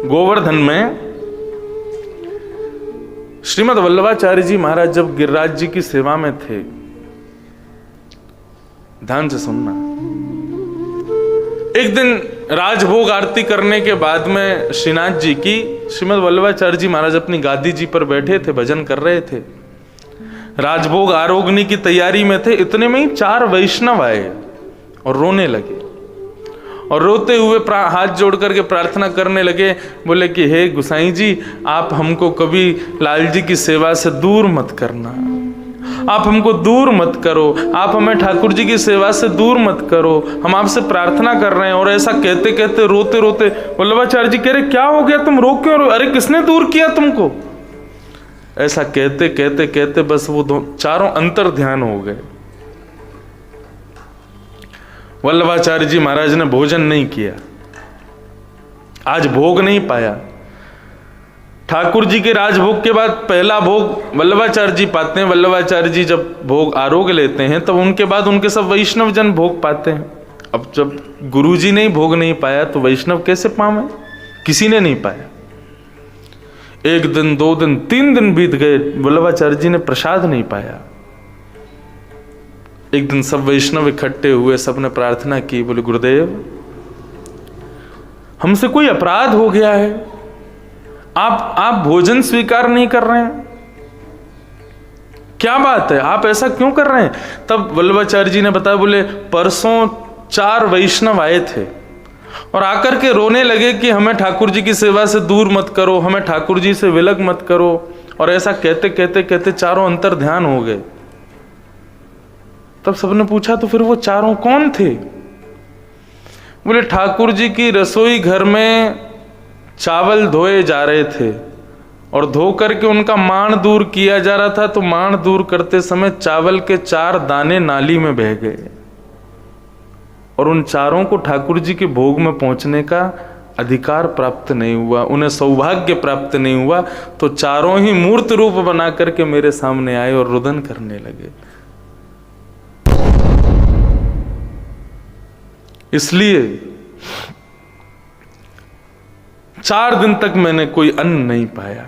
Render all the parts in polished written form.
गोवर्धन में श्रीमद वल्लभाचार्य जी महाराज जब गिरिराज जी की सेवा में थे, ध्यान से सुनना, एक दिन राजभोग आरती करने के बाद में श्रीनाथ जी की श्रीमद वल्लभाचार्य जी महाराज अपनी गादी जी पर बैठे थे, भजन कर रहे थे, राजभोग आरोगनी की तैयारी में थे। इतने में ही 4 वैष्णव आए और रोने लगे और रोते हुए हाथ जोड़ करके प्रार्थना करने लगे। बोले कि हे गुसाई जी, आप हमको कभी लाल जी की सेवा से दूर मत करना, आप हमको दूर मत करो, आप हमें ठाकुर जी की सेवा से दूर मत करो, हम आपसे प्रार्थना कर रहे हैं। और ऐसा कहते कहते रोते रोते वल्लभाचार्य जी कह रहे क्या हो गया, तुम रो क्यों रो? अरे किसने दूर किया तुमको? ऐसा कहते कहते कहते बस वो चारों अंतर ध्यान हो गए। वल्लभाचार्य जी महाराज ने भोजन नहीं किया, आज भोग नहीं पाया। ठाकुर जी के राजभोग के बाद पहला भोग वल्लभाचार्य जी पाते हैं। वल्लभाचार्य जी जब भोग आरोग लेते हैं तब उनके बाद उनके सब वैष्णव जन भोग पाते हैं। अब जब गुरु जी ने भोग नहीं पाया तो वैष्णव कैसे पावे? किसी ने नहीं पाया। 1 दिन 2 दिन 3 दिन बीत गए, वल्लभाचार्य जी ने प्रसाद नहीं पाया। एक दिन सब वैष्णव इकट्ठे हुए, सबने प्रार्थना की, बोले गुरुदेव हमसे कोई अपराध हो गया है, आप भोजन स्वीकार नहीं कर रहे हैं, क्या बात है, आप ऐसा क्यों कर रहे हैं? तब वल्लभाचार्य जी ने बताया, बोले परसों 4 वैष्णव आए थे और आकर के रोने लगे कि हमें ठाकुर जी की सेवा से दूर मत करो, हमें ठाकुर जी से विलग मत करो। और ऐसा कहते कहते कहते चारों अंतर ध्यान हो गए। तब सबने पूछा तो फिर वो चारों कौन थे? बोले ठाकुर जी की रसोई घर में चावल धोए जा रहे थे और धो करके उनका माण दूर किया जा रहा था, तो माण दूर करते समय चावल के 4 दाने नाली में बह गए और उन चारों को ठाकुर जी के भोग में पहुंचने का अधिकार प्राप्त नहीं हुआ, उन्हें सौभाग्य प्राप्त नहीं हुआ। तो चारों ही मूर्त रूप बना करके मेरे सामने आए और रुदन करने लगे। इसलिए 4 दिन तक मैंने कोई अन्न नहीं पाया।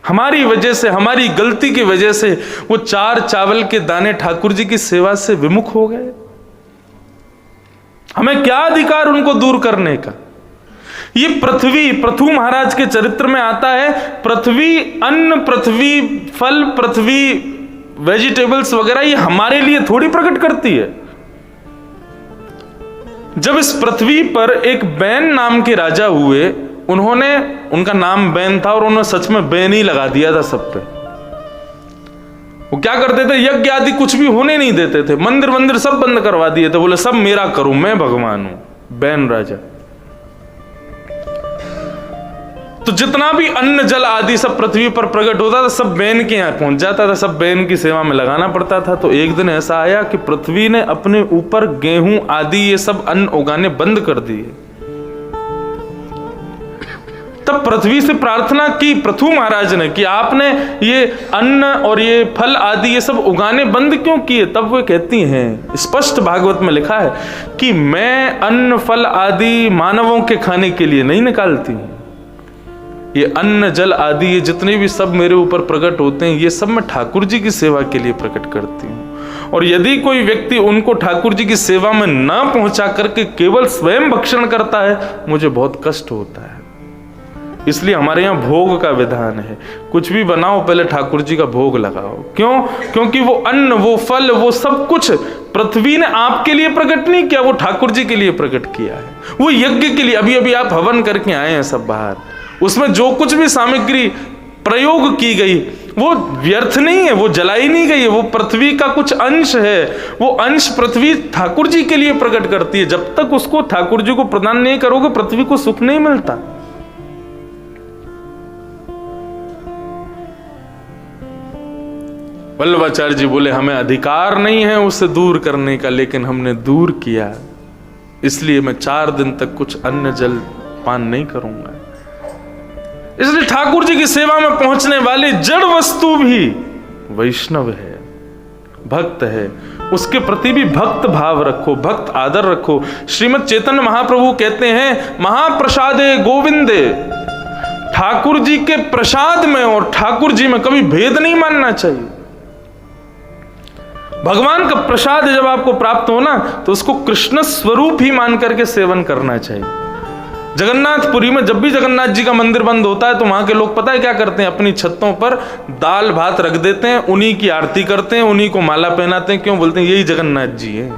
हमारी वजह से, हमारी गलती की वजह से वो 4 चावल के दाने ठाकुर जी की सेवा से विमुख हो गए। हमें क्या अधिकार उनको दूर करने का? ये पृथु महाराज के चरित्र में आता है, पृथ्वी अन्न, पृथ्वी फल, पृथ्वी वेजिटेबल्स वगैरह ये हमारे लिए थोड़ी प्रकट करती है। जब इस पृथ्वी पर एक बैन नाम के राजा हुए, उनका नाम बैन था और उन्होंने सच में बैन ही लगा दिया था सब पे। वो क्या करते थे, यज्ञ आदि कुछ भी होने नहीं देते थे, मंदिर सब बंद करवा दिए थे। बोले सब मेरा करूं, मैं भगवान हूं, बैन राजा। तो जितना भी अन्न जल आदि सब पृथ्वी पर प्रकट होता था सब बैन के यहाँ पहुंच जाता था, सब बैन की सेवा में लगाना पड़ता था। तो एक दिन ऐसा आया कि पृथ्वी ने अपने ऊपर गेहूं आदि ये सब अन्न उगाने बंद कर दिए। तब पृथ्वी से प्रार्थना की पृथु महाराज ने कि आपने ये अन्न और ये फल आदि ये सब उगाने बंद क्यों किए? तब वो कहती हैं, स्पष्ट भागवत में लिखा है कि मैं अन्न फल आदि मानवों के खाने के लिए नहीं निकालती हूं। ये अन्न जल आदि ये जितने भी सब मेरे ऊपर प्रकट होते हैं, ये सब मैं ठाकुर जी की सेवा के लिए प्रकट करती हूँ। और यदि कोई व्यक्ति उनको ठाकुर जी की सेवा में ना पहुंचा करके केवल स्वयं भक्षण करता है, मुझे बहुत कष्ट होता है। इसलिए हमारे यहाँ भोग का विधान है, कुछ भी बनाओ पहले ठाकुर जी का भोग लगाओ। क्यों? क्योंकि वो अन्न, वो फल, वो सब कुछ पृथ्वी ने आपके लिए प्रकट नहीं किया, वो ठाकुर जी के लिए प्रकट किया है। वो यज्ञ के लिए, अभी अभी आप हवन करके आए हैं सब बाहर, उसमें जो कुछ भी सामग्री प्रयोग की गई वो व्यर्थ नहीं है, वो जलाई नहीं गई है, वो पृथ्वी का कुछ अंश है। वो अंश पृथ्वी ठाकुर जी के लिए प्रकट करती है। जब तक उसको ठाकुर जी को प्रदान नहीं करोगे, पृथ्वी को सुख नहीं मिलता। वल्लभाचार्य जी बोले हमें अधिकार नहीं है उसे दूर करने का, लेकिन हमने दूर किया, इसलिए मैं 4 दिन तक कुछ अन्न जल पान नहीं करूंगा। इसलिए ठाकुर जी की सेवा में पहुंचने वाली जड़ वस्तु भी वैष्णव है, भक्त है, उसके प्रति भी भक्त भाव रखो, भक्त आदर रखो। श्रीमद् चैतन्य महाप्रभु कहते हैं, महाप्रसादे गोविंदे ठाकुर जी के प्रसाद में और ठाकुर जी में कभी भेद नहीं मानना चाहिए। भगवान का प्रसाद जब आपको प्राप्त हो ना, तो उसको कृष्ण स्वरूप ही मान करके सेवन करना चाहिए। जगन्नाथपुरी में जब भी जगन्नाथ जी का मंदिर बंद होता है तो वहां के लोग पता है क्या करते हैं, अपनी छतों पर दाल भात रख देते हैं, उन्हीं की आरती करते हैं, उन्हीं को माला पहनाते हैं। क्यों? बोलते हैं यही जगन्नाथ जी है।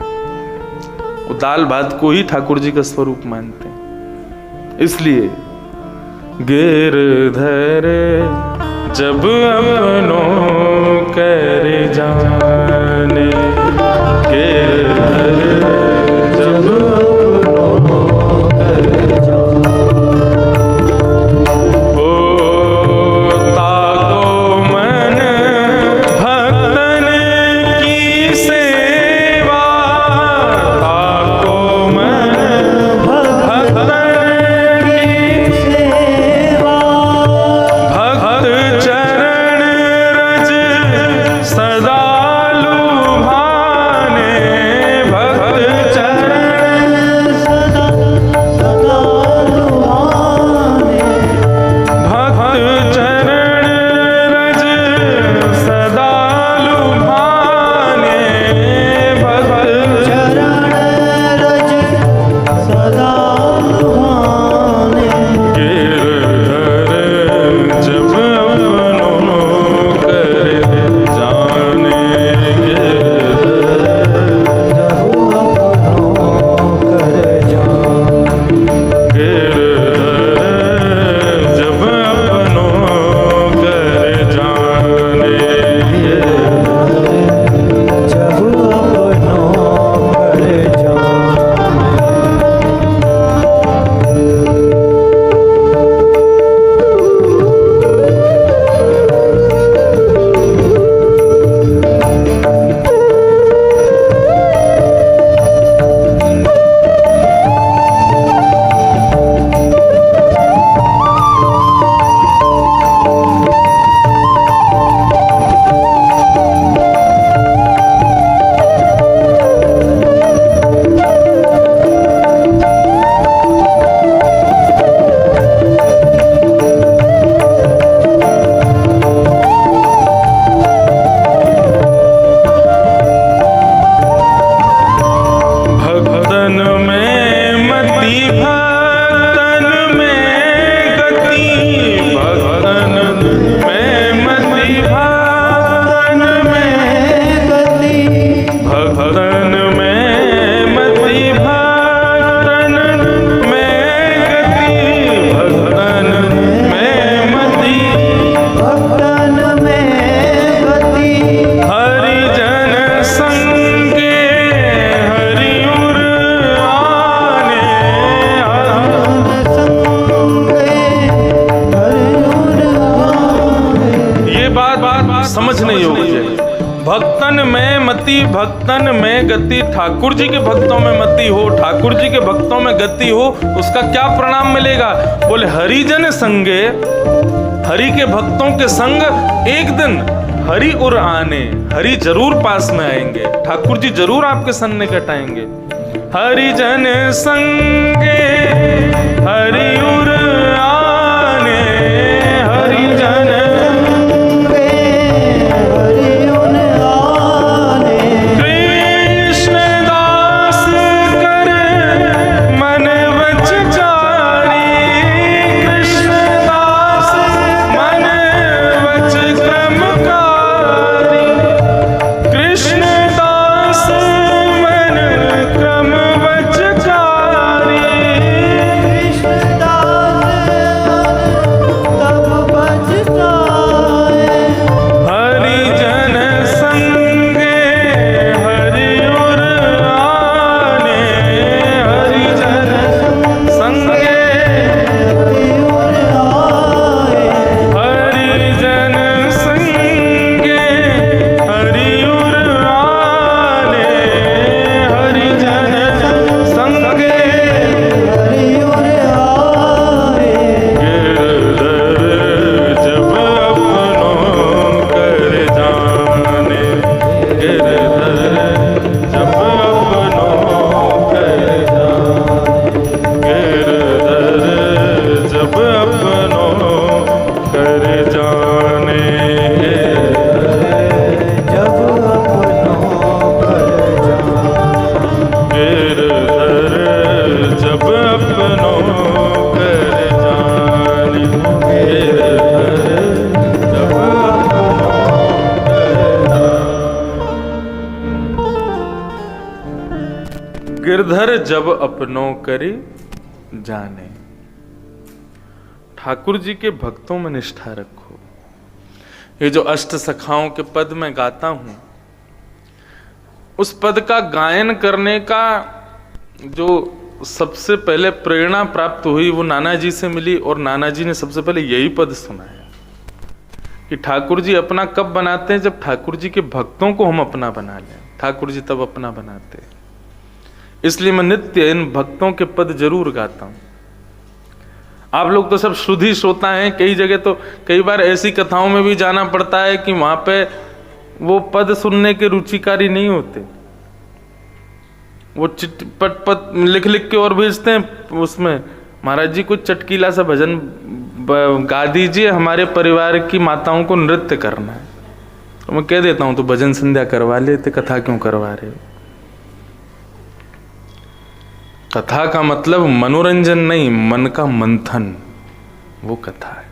वो दाल भात को ही ठाकुर जी का स्वरूप मानते हैं। इसलिए गिरधर जब अपनों कर जाने, गिरधर जब अपनों कर जाने, ओ ताको मन भक्तन की सेवा, ताको मन भक्तन की सेवा, भक्त चरण रज सदा लुभाने, भक्त चरण सदा लुभाने, भक्त चरण रज सदा लुभाने, भक्त चरण रज सदा लुभाने, गिरधर जब अपनों कर जाने, गिरधर जब अपनों कर जाने, गिरधर जब अपनों कर जाने, जब अपनों कर भक्तन में मति, भक्तन में गति, भक्तन में मति, भक्तन में गति, भक्तन में मति, भक्तन में गति, भक्तन में मति, भक्तन में गति, हरिजन संगे हरि उर आने, हरिजन संगे हरि उर आने। ये बात समझने योग्य है। भक्तन में मति, भक्तन में गति, ठाकुर जी के भक्तों में मति हो, ठाकुर जी के भक्तों में गति हो, उसका क्या परिणाम मिलेगा? बोले हरिजन संगे, हरि के भक्तों के संग एक दिन हरि उर आने, हरि जरूर पास में आएंगे, ठाकुर जी जरूर आपके सन्ने कटाएंगे। हरिजन संगे हरि उर आने, हरिजन संगे हरि उर आने, कृष्ण दास कर मन वच चारी, कृष्ण दास मन वच क्रमकारी, कृष्ण दास मन क्रम वच चारी, कृष्ण दास उधर जब अपनों करे जाने। ठाकुर जी के भक्तों में निष्ठा रखो। ये जो अष्ट सखाओं के पद में गाता हूं, उस पद का गायन करने का जो सबसे पहले प्रेरणा प्राप्त हुई वो नाना जी से मिली, और नाना जी ने सबसे पहले यही पद सुनाया कि ठाकुर जी अपना कब बनाते हैं, जब ठाकुर जी के भक्तों को हम अपना बना लें, ठाकुर जी तब अपना बनाते हैं। इसलिए मैं नित्य इन भक्तों के पद जरूर गाता हूं। आप लोग तो सब शुद्धि श्रोता हैं, कई जगह तो कई बार ऐसी कथाओं में भी जाना पड़ता है कि वहां पे वो पद सुनने के रुचिकारी नहीं होते, वो पट लिख लिख के और भेजते हैं, उसमें महाराज जी कुछ चटकीला सा भजन गा दीजिए, हमारे परिवार की माताओं को नृत्य करना है। तो मैं कह देता हूं तो भजन संध्या करवा लेते, कथा क्यों करवा रहे हो। कथा का मतलब मनोरंजन नहीं, मन का मंथन, वो कथा है।